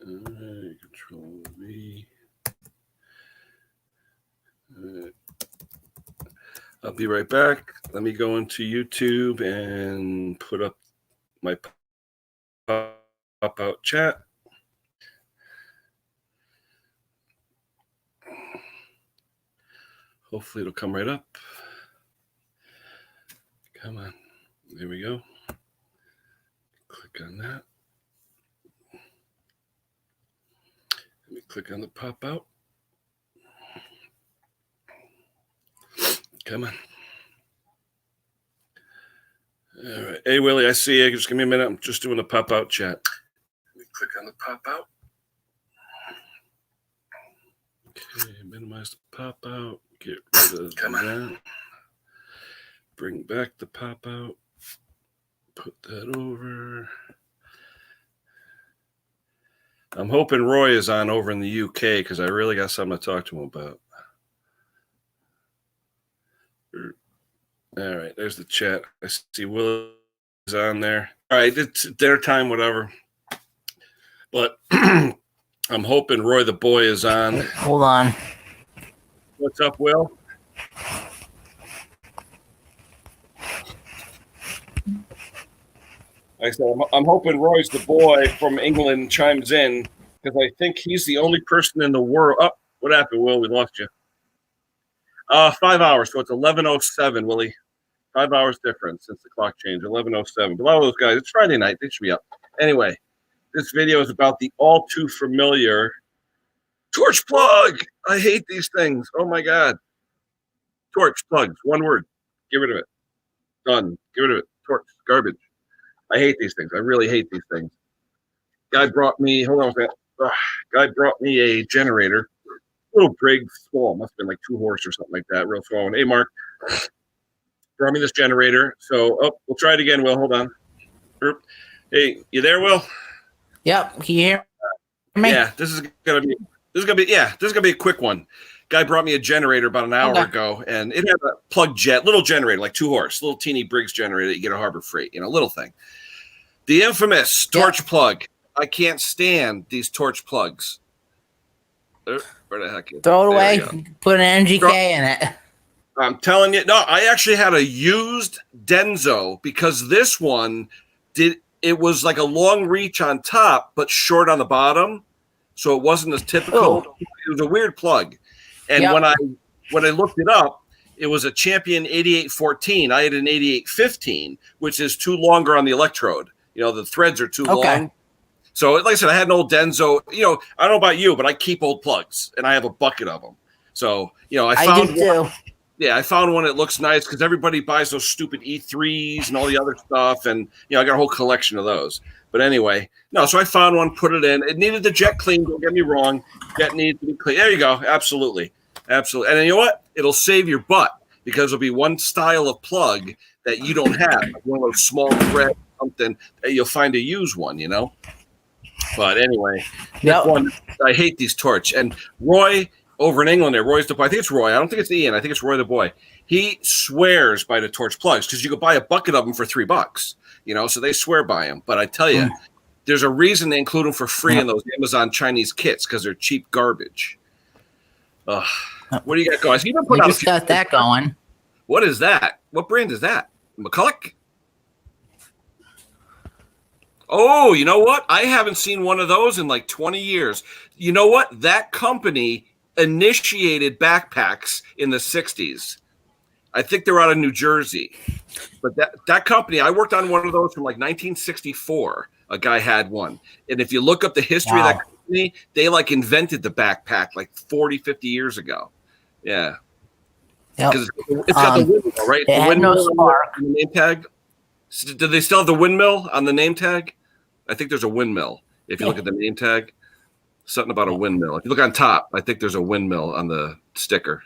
All right, Control V. All right. I'll be right back. Let me go into YouTube and put up my pop-out chat. Hopefully it'll come right up. Come on. There we go. Click on that. Let me click on the pop-out. Come on. All right. Hey, Willie, I see you. Just give me a minute. I'm just doing the pop-out chat. Let me click on the pop-out. Okay, minimize the pop-out. Get rid of that. Bring back the pop-out. Put that over. I'm hoping Roy is on over in the UK because I really got something to talk to him about. All right, there's the chat. I see Will is on there. All right, it's their time, whatever. But I'm hoping Roy the boy is on. Hold on. What's up, Will? Like I said, I'm hoping Roy's the boy from England chimes in because I think he's the only person in the world. Oh, what happened, Will? We lost you. 5 hours, so it's 11:07, Willie. 5 hours difference since the clock changed. 11:07. But a lot of those guys, it's Friday night. They should be up. Anyway, this video is about the all too familiar torch plug. I hate these things. Oh my God. Torch plugs. One word. Get rid of it. Done. Get rid of it. Torch. Garbage. I hate these things. I really hate these things. Guy brought me, hold on a second. Guy brought me a generator. Little Briggs, small. Must have been like 2 horse or something like that. Real small one. Hey, Mark. Brought me this generator. So, we'll try it again, Will. Hold on. Hey, you there, Will? Yep. Can you hear me? Yeah, this is gonna be a quick one. Guy brought me a generator about an hour ago, and it had a plug jet, little generator, like 2 horse, little teeny Briggs generator that you get at Harbor Freight, little thing. The infamous torch plug. I can't stand these torch plugs. Where the heck is it? Throw it away. Put an MGK in it. I'm telling you, no, I actually had a used Denso because this one it was like a long reach on top, but short on the bottom. So it wasn't as typical. Oh. It was a weird plug. And when I looked it up, it was a Champion 8814. I had an 8815, which is too longer on the electrode. The threads are too long. So like I said, I had an old Denso. I don't know about you, but I keep old plugs, and I have a bucket of them. So, I found one. Yeah, I found one that looks nice because everybody buys those stupid E3s and all the other stuff. And, I got a whole collection of those. But anyway, so I found one, put it in. It needed the jet clean. Don't get me wrong. Jet needs to be clean. There you go. Absolutely. Absolutely. And you know what? It'll save your butt because it'll be one style of plug that you don't have. Like one of those small thread something. You'll find a used one, But anyway, one, I hate these torch. And Roy over in England there, Roy's the boy. I think it's Roy. I don't think it's Ian. I think it's Roy the boy. He swears by the torch plugs because you could buy a bucket of them for $3, so they swear by them. But I tell you, there's a reason they include them for free in those Amazon Chinese kits because they're cheap garbage. What do you got going? You just got that going. What is that? What brand is that? McCulloch? Oh, you know what? I haven't seen one of those in like 20 years. You know what? That company initiated backpacks in the 60s. I think they're out of New Jersey. But that company, I worked on one of those from like 1964. A guy had one. And if you look up the history of that company, they like invented the backpack like 40, 50 years ago. Yeah. Because it's got the windmill, right? It had no spark. On the name tag. Do they still have the windmill on the name tag? I think there's a windmill. If you look at the name tag, something about a windmill. If you look on top, I think there's a windmill on the sticker.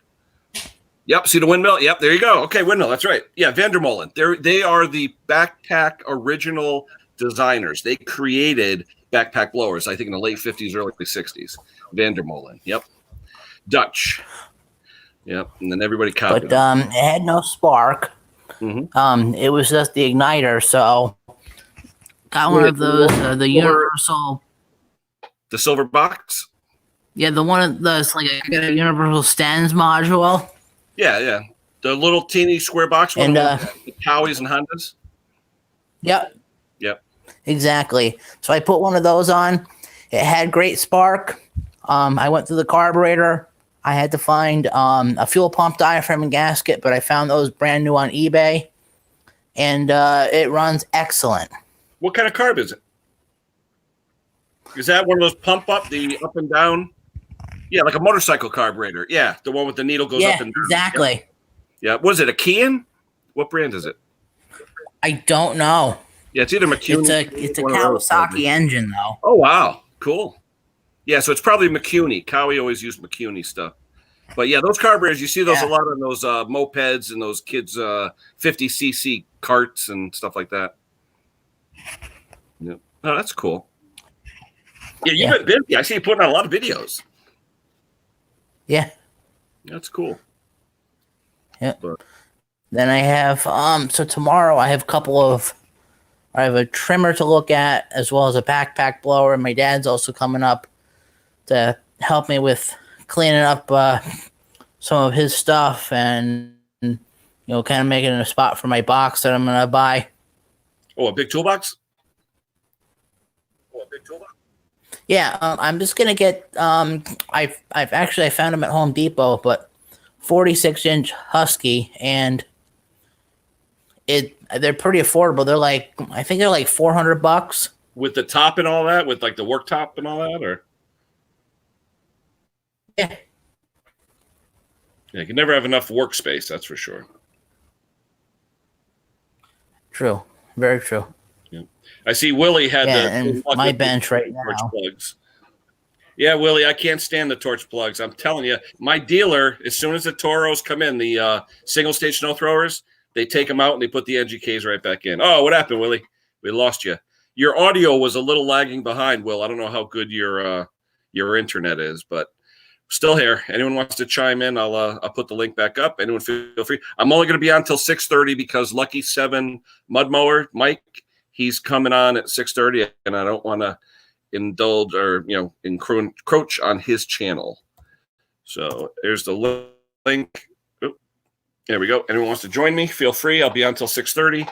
Yep, see the windmill? Yep, there you go. Okay, windmill, that's right. Yeah, Vandermolen. They are the backpack original designers. They created backpack blowers, I think in the late 50s, early 60s. Vandermolen, yep. Dutch. Yep, and then everybody copied But it had no spark. Mm-hmm. It was just the igniter, so got one of those, the universal The silver box? Yeah, the one that's like a universal stands module. Yeah. The little teeny square box one And with the Howies and Hondas. yep, Yep. exactly. So I put one of those on. It had great spark. I went through the carburetor. I had to find a fuel pump diaphragm and gasket, but I found those brand new on eBay, and it runs excellent. What kind of carb is it? Is that one of those pump up, the up and down? Yeah, like a motorcycle carburetor. Yeah, the one with the needle goes up and down. Exactly. Yep. Yeah. Was it a Kian? What brand is it? I don't know. Yeah, it's either McCune. It's a Kawasaki engine though. Oh wow, cool. Yeah, so it's probably McCune. Cowie always used McCune stuff. But yeah, those carburetors, you see those a lot on those mopeds and those kids' 50cc carts and stuff like that. Yeah. Oh, that's cool. Yeah, you've been busy. I see you putting out a lot of videos. Yeah. That's cool. Yeah. Then I have so tomorrow I have I have a trimmer to look at as well as a backpack blower, and my dad's also coming up to help me with cleaning up some of his stuff and kind of making a spot for my box that I'm gonna buy. Oh, a big toolbox? Yeah, I'm just gonna get I found them at Home Depot, but 46-inch Husky, and they're pretty affordable. I think they're like $400 with the top and all that, with like the work top and all that, or yeah, you can never have enough workspace. That's for sure. True, very true. Yeah. I see Willie had and my bench right now. Torch plugs. Yeah, Willie, I can't stand the torch plugs. I'm telling you, my dealer, as soon as the Toros come in, the single stage snow throwers, they take them out and they put the NGKs right back in. Oh, what happened, Willie? We lost you. Your audio was a little lagging behind, Will. I don't know how good your internet is, but still here. Anyone wants to chime in, I'll put the link back up. Anyone feel free. I'm only going to be on until 6:30 because Lucky 7 Mud Mower, Mike, he's coming on at 6:30, and I don't want to indulge or encroach on his channel. So there's the link. Oop, there we go. Anyone wants to join me, feel free. I'll be on until 6:30.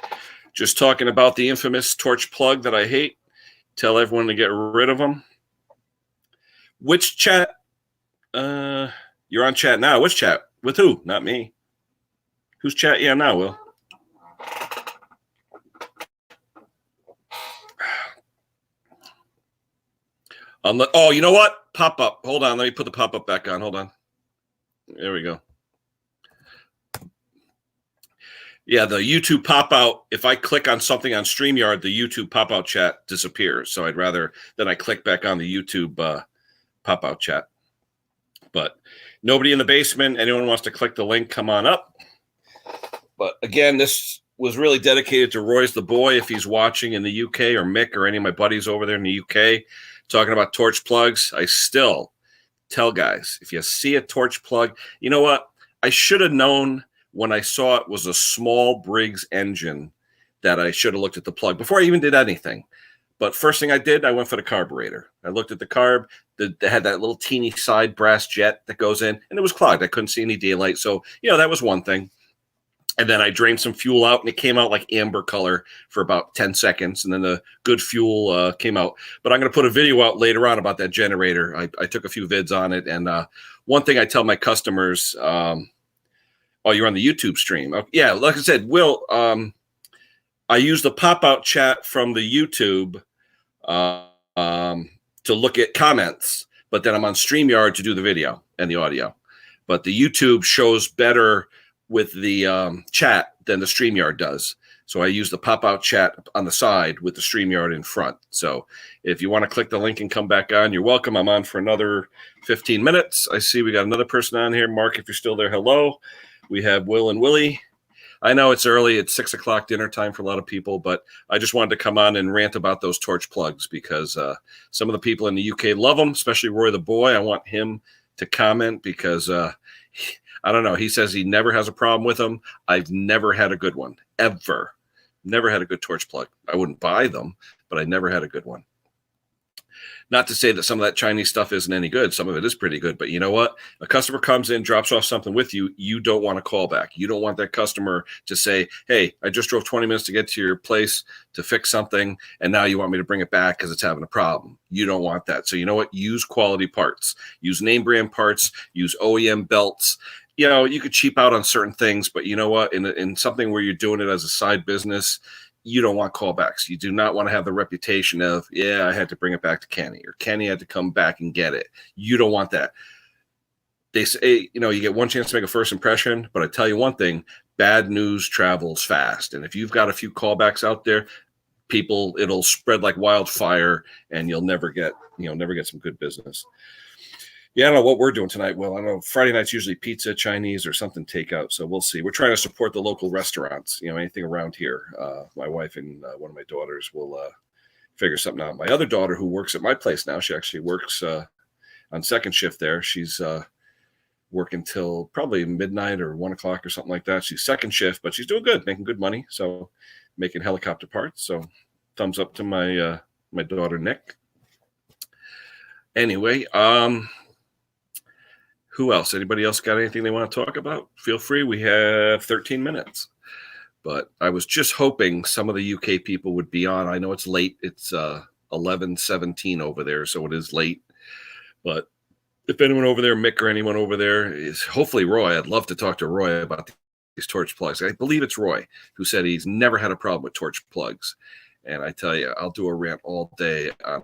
Just talking about the infamous torch plug that I hate. Tell everyone to get rid of them. Which chat? You're on chat now. Which chat? With who? Not me. Who's chat? Yeah, now, Will. Oh, you know what? Pop up. Hold on. Let me put the pop up back on. Hold on. There we go. Yeah, the YouTube pop out. If I click on something on StreamYard, the YouTube pop out chat disappears. So I'd rather that I click back on the YouTube pop out chat. But nobody in the basement. Anyone wants to click the link, come on up. But again, this was really dedicated to Roy's the boy if he's watching in the UK, or Mick or any of my buddies over there in the UK talking about torch plugs. I still tell guys, if you see a torch plug, you know what? I should have known when I saw it was a small Briggs engine that I should have looked at the plug before I even did anything. But first thing I did, I went for the carburetor. I looked at the carb. They had that little teeny side brass jet that goes in, and it was clogged. I couldn't see any daylight. So, that was one thing. And then I drained some fuel out, and it came out like amber color for about 10 seconds. And then the good fuel came out. But I'm going to put a video out later on about that generator. I took a few vids on it. And one thing I tell my customers, oh, you're on the YouTube stream. Yeah, like I said, Will, I use the pop-out chat from the YouTube to look at comments. But then I'm on StreamYard to do the video and the audio. But the YouTube shows better with the chat than the StreamYard does. So I use the pop-out chat on the side with the StreamYard in front. So if you want to click the link and come back on, you're welcome. I'm on for another 15 minutes. I see we got another person on here. Mark, if you're still there, hello. We have Will and Willie. I know it's early. It's 6 o'clock dinner time for a lot of people, but I just wanted to come on and rant about those torch plugs because some of the people in the UK love them, especially Roy the boy. I want him to comment because I don't know. He says he never has a problem with them. I've never had a good one, ever. Never had a good torch plug. I wouldn't buy them, but I never had a good one. Not to say that some of that Chinese stuff isn't any good. Some of it is pretty good. But you know what? A customer comes in, drops off something with you. You don't want to call back. You don't want that customer to say, hey, I just drove 20 minutes to get to your place to fix something, and now you want me to bring it back because it's having a problem. You don't want that. So you know what? Use quality parts. Use name brand parts. Use OEM belts. You know, you could cheap out on certain things, but you know what? In something where you're doing it as a side business, you don't want callbacks. You do not want to have the reputation of, yeah, I had to bring it back to Kenny, or Kenny had to come back and get it. You don't want that. They say, you know, you get one chance to make a first impression, but I tell you one thing, bad news travels fast. And if you've got a few callbacks out there, it'll spread like wildfire, and you'll never get some good business. Yeah, I don't know what we're doing tonight, Will. I know Friday night's usually pizza, Chinese, or something takeout. So we'll see. We're trying to support the local restaurants, you know, anything around here. My wife and one of my daughters will figure something out. My other daughter, who works at my place now, she actually works on second shift there. She's working till probably midnight or 1 o'clock or something like that. She's second shift, but she's doing good, making good money. So making helicopter parts. So thumbs up to my my daughter, Nick. Anyway, who else? Anybody else got anything they want to talk about? Feel free. We have 13 minutes. But I was just hoping some of the UK people would be on. I know it's late. It's 11:17 over there, so it is late. But if anyone over there, Mick or anyone over there is, hopefully Roy, I'd love to talk to Roy about these torch plugs. I believe it's Roy who said he's never had a problem with torch plugs. And I tell you, I'll do a rant all day on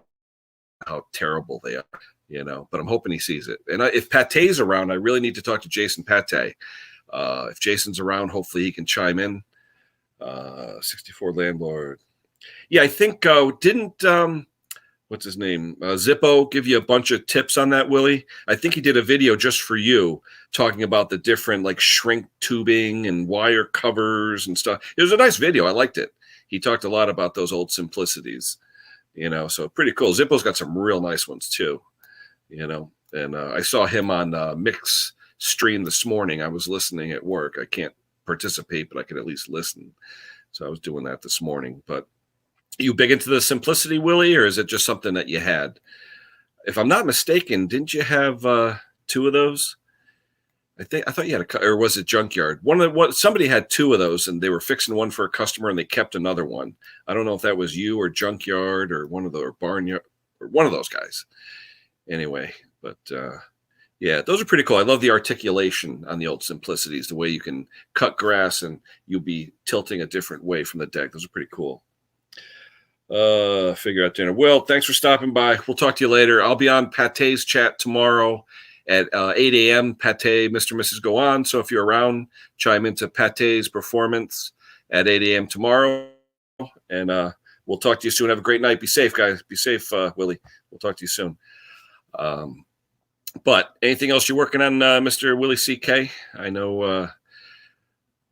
how terrible they are. You know, but I'm hoping he sees it. And if Pate's around, I really need to talk to Jason Pate. If Jason's around, hopefully he can chime in. 64 landlord. Yeah, I think didn't what's his name? Zippo give you a bunch of tips on that, Willie? I think he did a video just for you talking about the different like shrink tubing and wire covers and stuff. It was a nice video. I liked it. He talked a lot about those old simplicities, you know, so pretty cool. Zippo's got some real nice ones too. You know, and I saw him on Mick's stream this morning. I was listening at work. I can't participate, but I could at least listen. So I was doing that this morning. But you big into the simplicity, Willie, or is it just something that you had? If I'm not mistaken, didn't you have two of those? I thought you had or was it Junkyard? Somebody had two of those, and they were fixing one for a customer, and they kept another one. I don't know if that was you or Junkyard or or Barnyard or one of those guys. Anyway, but yeah, those are pretty cool. I love the articulation on the old simplicities, the way you can cut grass and you'll be tilting a different way from the deck. Those are pretty cool. Figure out dinner. Will, thanks for stopping by. We'll talk to you later. I'll be on Pate's chat tomorrow at 8 a.m. Pate, Mr. and Mrs. Go On. So if you're around, chime into Pate's performance at 8 a.m. tomorrow. And we'll talk to you soon. Have a great night. Be safe, guys. Be safe, Willie. We'll talk to you soon. But anything else you're working on, Mr. Willie CK? I know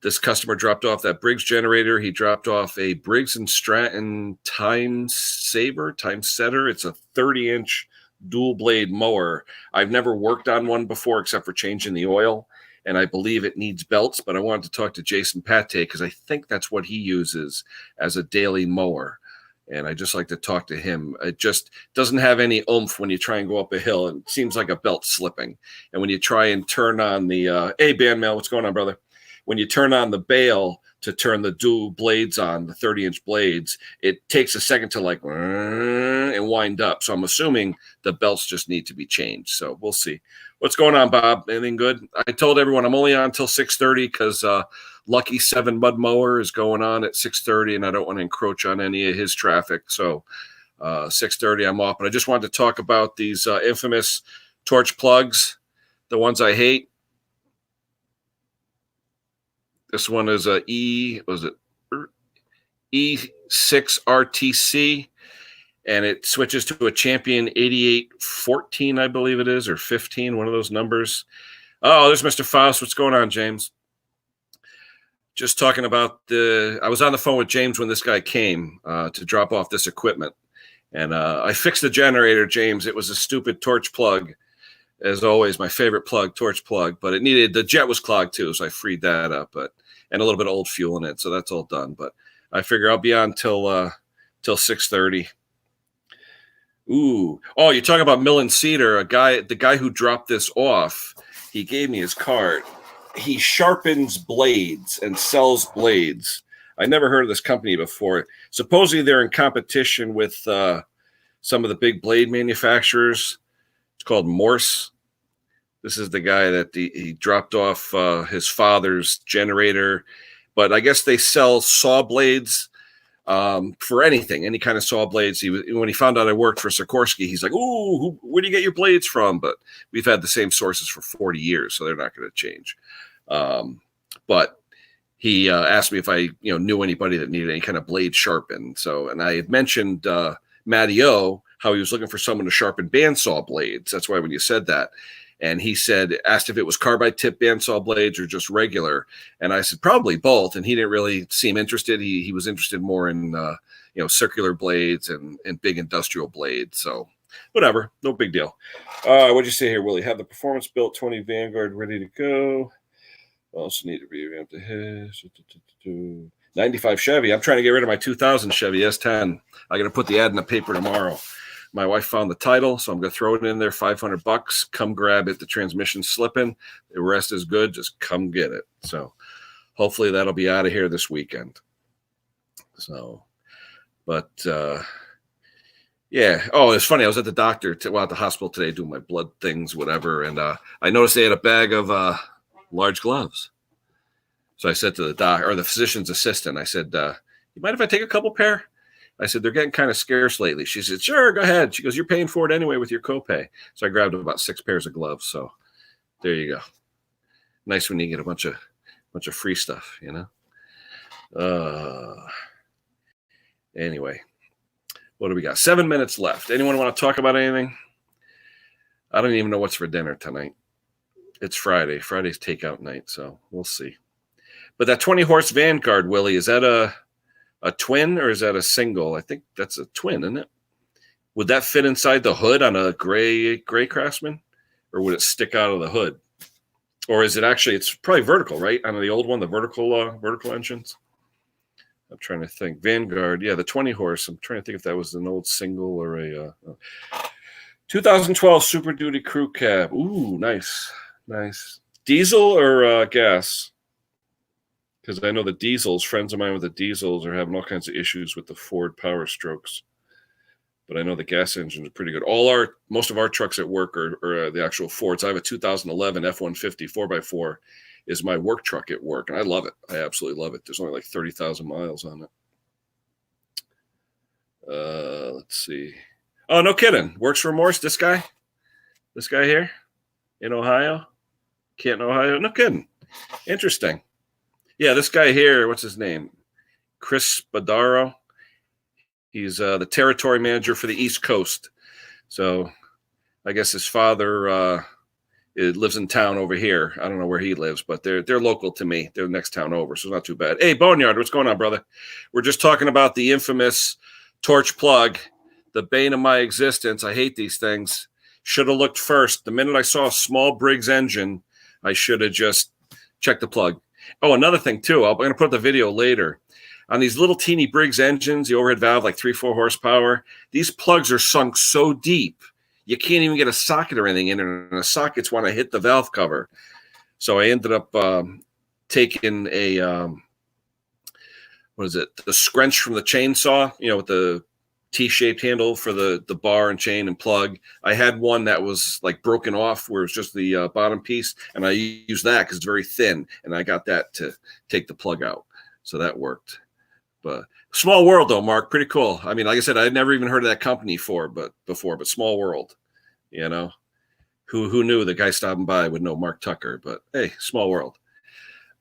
this customer dropped off that Briggs generator. He dropped off a Briggs & Stratton Time Setter. It's a 30-inch dual blade mower. I've never worked on one before except for changing the oil, and I believe it needs belts, but I wanted to talk to Jason Pate because I think that's what he uses as a daily mower. And I just like to talk to him. It just doesn't have any oomph when you try and go up a hill. And it seems like a belt slipping. And when you try and turn on the, hey, Bandmail, what's going on, brother? When you turn on the bail to turn the dual blades on, the 30-inch blades, it takes a second to like and wind up. So I'm assuming the belts just need to be changed. So we'll see. What's going on, Bob? Anything good? I told everyone I'm only on until 6:30 because Lucky 7 mud mower is going on at 6:30, and I don't want to encroach on any of his traffic. So 6:30, I'm off. But I just wanted to talk about these infamous torch plugs, the ones I hate. This one is a E6 RTC, and it switches to a Champion 8814, I believe it is, or 15, one of those numbers. Oh, there's Mr. Faust. What's going on, James? Just talking about I was on the phone with James when this guy came to drop off this equipment. And I fixed the generator, James. It was a stupid torch plug. As always, my favorite plug, torch plug. But the jet was clogged too, so I freed that up. And a little bit of old fuel in it, so that's all done. But I figure I'll be on till 6:30. Ooh. Oh, you're talking about Millen Cedar, the guy who dropped this off. He gave me his card. He sharpens blades and sells blades. I never heard of this company before. Supposedly they're in competition with some of the big blade manufacturers. It's called Morse. This is the guy that he dropped off his father's generator. But I guess they sell saw blades for anything, any kind of saw blades. When he found out I worked for Sikorsky, he's like, "Ooh, where do you get your blades from?" But we've had the same sources for 40 years, so they're not going to change. But he asked me if I knew anybody that needed any kind of blade sharpened. And I had mentioned Matty O, how he was looking for someone to sharpen bandsaw blades. That's why when you said that. And he asked if it was carbide tip bandsaw blades or just regular. And I said, probably both. And he didn't really seem interested. He was interested more in, circular blades and big industrial blades. So whatever, no big deal. What'd you say here, Willie? Have the performance built 20 Vanguard ready to go. Also need to revamp the his 95 Chevy. I'm trying to get rid of my 2000 Chevy S10. I got to put the ad in the paper tomorrow. My wife found the title, so I'm going to throw it in there, $500. Come grab it. The transmission's slipping. The rest is good. Just come get it. So hopefully that'll be out of here this weekend. So, but yeah. Oh, it's funny. I was at the doctor, at the hospital today doing my blood things, whatever. And I noticed they had a bag of large gloves. So I said to the physician's assistant, I said, you mind if I take a couple pair? I said, they're getting kind of scarce lately. She said, sure, go ahead. She goes, you're paying for it anyway with your copay. So I grabbed about 6 pairs of gloves. So there you go. Nice when you get a bunch of free stuff, Anyway, what do we got? 7 minutes left. Anyone want to talk about anything? I don't even know what's for dinner tonight. It's Friday. Friday's takeout night, so we'll see. But that 20-horse Vanguard, Willie, is that a twin or is that a single? I think that's a twin, isn't it? Would that fit inside the hood on a gray Craftsman, or would it stick out of the hood? Or is it actually? It's probably vertical, right? On the old one, the vertical engines. I'm trying to think. Vanguard, yeah, the 20-horse. I'm trying to think if that was an old single or a 2012 Super Duty Crew Cab. Ooh, nice. Diesel or gas? Because I know the diesels, friends of mine with the diesels are having all kinds of issues with the Ford Power Strokes. But I know the gas engines are pretty good. Most of our trucks at work are the actual Fords. I have a 2011 F-150 4x4 is my work truck at work, and I love it. I absolutely love it. There's only like 30,000 miles on it. Let's see. Oh, no kidding. Works for Morse, this guy? This guy here in Ohio? Canton, Ohio? No kidding. Interesting. Yeah, this guy here, what's his name? Chris Badaro. He's the territory manager for the East Coast. So I guess his father lives in town over here. I don't know where he lives, but they're local to me. They're the next town over, so it's not too bad. Hey, Boneyard, what's going on, brother? We're just talking about the infamous torch plug, the bane of my existence. I hate these things. Should have looked first. The minute I saw a small Briggs engine, I should have just checked the plug. Oh, another thing, too. I'm going to put up the video later. On these little teeny Briggs engines, the overhead valve, like 3-4 horsepower, these plugs are sunk so deep, you can't even get a socket or anything in it. And the sockets want to hit the valve cover. So I ended up taking a, the scrunch from the chainsaw, with the T-shaped handle for the bar and chain and plug. I had one that was like broken off where it was just the bottom piece, and I used that because it's very thin, and I got that to take the plug out. So that worked. But small world though, Mark, pretty cool. I mean, like I said, I'd never even heard of that company before, but small world, who knew the guy stopping by would know Mark Tucker, but hey, small world.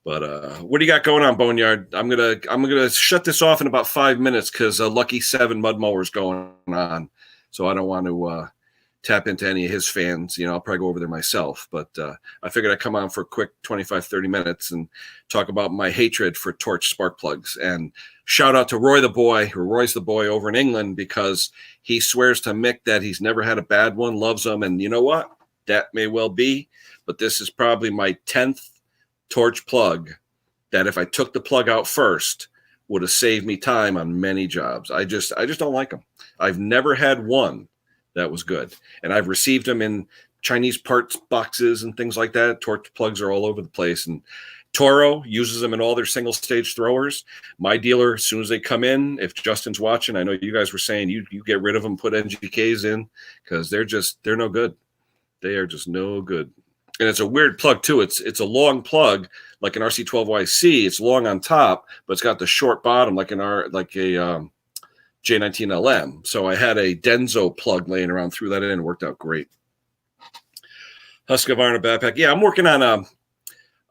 But what do you got going on, Boneyard? I'm gonna shut this off in about 5 minutes because Lucky 7 mud mower's going on, so I don't want to tap into any of his fans. I'll probably go over there myself. But I figured I'd come on for a quick 25, 30 minutes and talk about my hatred for torch spark plugs. And shout out to Roy's the boy over in England, because he swears to Mick that he's never had a bad one, loves them, and you know what? That may well be, but this is probably my 10th torch plug that if I took the plug out first would have saved me time on many jobs. I just don't like them. I've never had one That was good. And I've received them in Chinese parts boxes and things like that. Torch plugs are all over the place. And Toro uses them in all their single stage throwers. My dealer, as soon as they come in, if Justin's watching, I know you guys were saying you get rid of them, put NGKs in, because they're no good. They are just no good. And it's a weird plug too. It's a long plug like an RC12YC. It's long on top, but it's got the short bottom like a J19LM. So I had a Denso plug laying around, threw that in, and worked out great. Husqvarna backpack. Yeah, I'm working on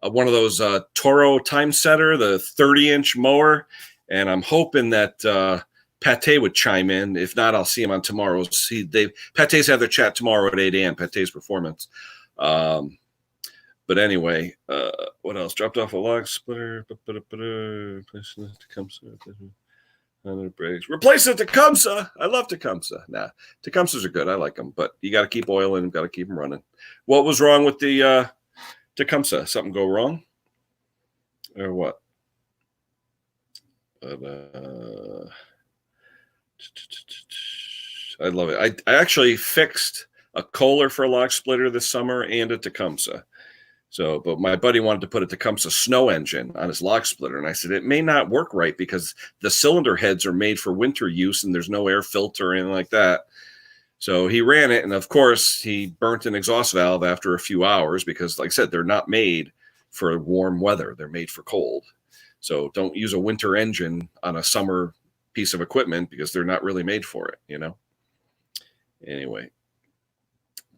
one of those Toro time setter, the 30-inch mower, and I'm hoping that Pate would chime in. If not, I'll see him on tomorrow. Pate's have their chat tomorrow at 8 a.m. Pate's Performance. But anyway, what else? Dropped off a log splitter. Replace the Tecumseh. I love Tecumseh. Nah, Tecumsehs are good. I like them, but you got to keep oiling them. Got to keep them running. What was wrong with the Tecumseh? Something go wrong, or what? But I love it. I actually fixed a Kohler for a log splitter this summer and a Tecumseh. So, but my buddy wanted to put a Tecumseh snow engine on his log splitter. And I said, it may not work right because the cylinder heads are made for winter use and there's no air filter or anything like that. So he ran it. And of course, he burnt an exhaust valve after a few hours because, like I said, they're not made for warm weather. They're made for cold. So don't use a winter engine on a summer piece of equipment because they're not really made for it, you know? Anyway.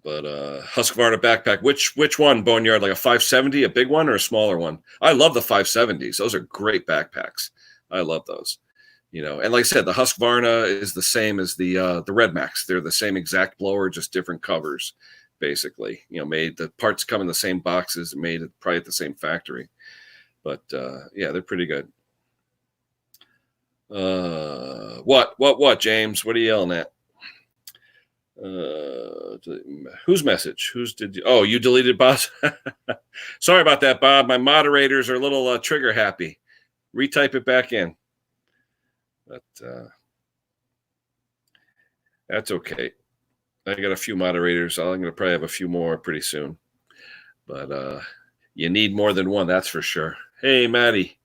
But Husqvarna backpack, which one, Boneyard? Like a 570, a big one or a smaller one? I love the 570s. Those are great backpacks. I love those. You know, and like I said, the Husqvarna is the same as the Red Max. They're the same exact blower, just different covers, basically. You know, the parts come in the same boxes, made probably at the same factory. But yeah, they're pretty good. What, James? What are you yelling at? Whose message? You deleted Bob's? Sorry about that, Bob. My moderators are a little trigger happy. Retype it back in. But that's okay. I got a few moderators. I'm going to probably have a few more pretty soon. But you need more than one, that's for sure. Hey, Maddie.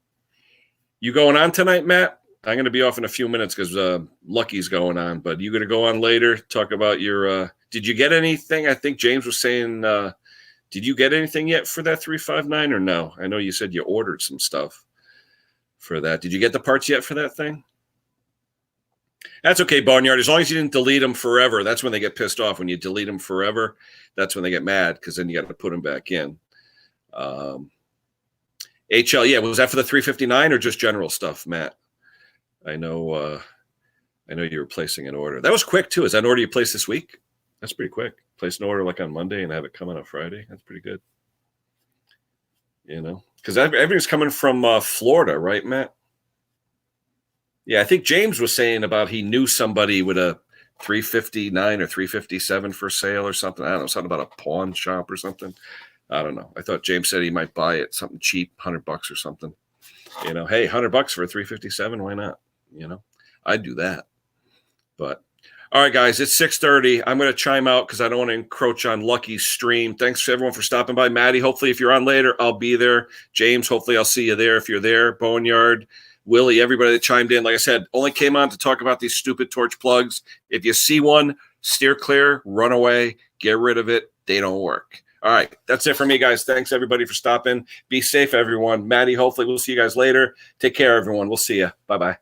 You going on tonight, Matt? I'm going to be off in a few minutes because Lucky's going on. But you going to go on later, talk about your did you get anything? I think James was saying, did you get anything yet for that 359 or no? I know you said you ordered some stuff for that. Did you get the parts yet for that thing? That's okay, Barnyard. As long as you didn't delete them forever, that's when they get pissed off. When you delete them forever, that's when they get mad because then you got to put them back in. HL, yeah, was that for the 359 or just general stuff, Matt? I know you were placing an order. That was quick too. Is that an order you placed this week? That's pretty quick. Place an order like on Monday and have it come on a Friday. That's pretty good. You know, because everything's coming from Florida, right, Matt? Yeah, I think James was saying about he knew somebody with a 359 or 357 for sale or something. I don't know, something about a pawn shop or something. I don't know. I thought James said he might buy it, something cheap, $100 or something. You know, hey, $100 for a 357, why not? You know, I'd do that. But all right, guys, it's 6:30. I'm going to chime out because I don't want to encroach on Lucky's stream. Thanks to everyone for stopping by. Maddie, hopefully if you're on later, I'll be there. James, hopefully I'll see you there if you're there. Boneyard, Willie, everybody that chimed in. Like I said, only came on to talk about these stupid torch plugs. If you see one, steer clear, run away, get rid of it. They don't work. All right, that's it for me, guys. Thanks, everybody, for stopping. Be safe, everyone. Maddie, hopefully we'll see you guys later. Take care, everyone. We'll see you. Bye-bye.